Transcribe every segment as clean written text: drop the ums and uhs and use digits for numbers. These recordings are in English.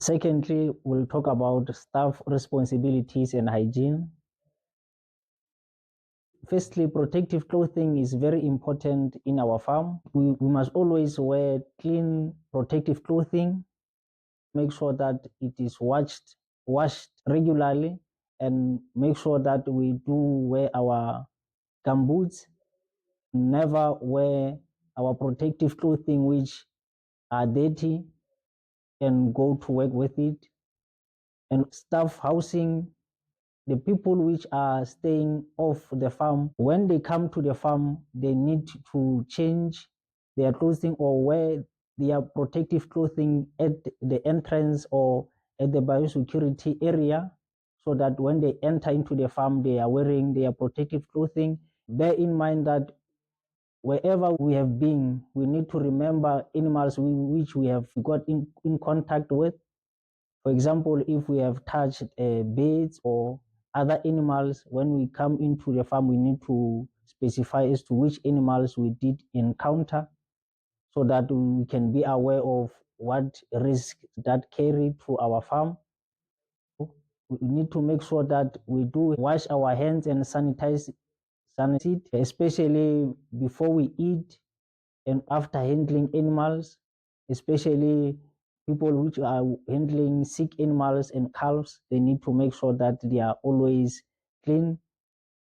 Secondly, we'll talk about staff responsibilities and hygiene. Firstly, protective clothing is very important in our farm. We must always wear clean protective clothing, make sure that it is washed regularly, and make sure that we do wear our gumboots. Never wear our protective clothing which are dirty and go to work with it. And staff housing, the people which are staying off the farm, when they come to the farm, they need to change their clothing or wear their protective clothing at the entrance or at the biosecurity area, so that when they enter into the farm, they are wearing their protective clothing. Bear in mind that wherever we have been, we need to remember animals which we have got in contact with. For example, if we have touched birds or other animals, when we come into the farm, we need to specify as to which animals we did encounter, so that we can be aware of what risk that carry to our farm. We need to make sure that we do wash our hands and sanitize, especially before we eat and after handling animals, especially people which are handling sick animals and calves. They need to make sure that they are always clean.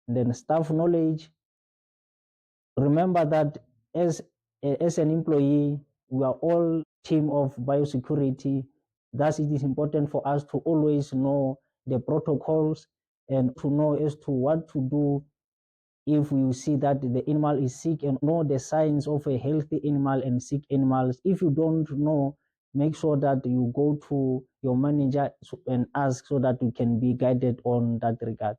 And then staff knowledge. Remember that as an employee, we are all team of biosecurity. Thus, it is important for us to always know the protocols and to know as to what to do if you see that the animal is sick, and know the signs of a healthy animal and sick animals. If you don't know, make sure that you go to your manager and ask, so that you can be guided on that regard.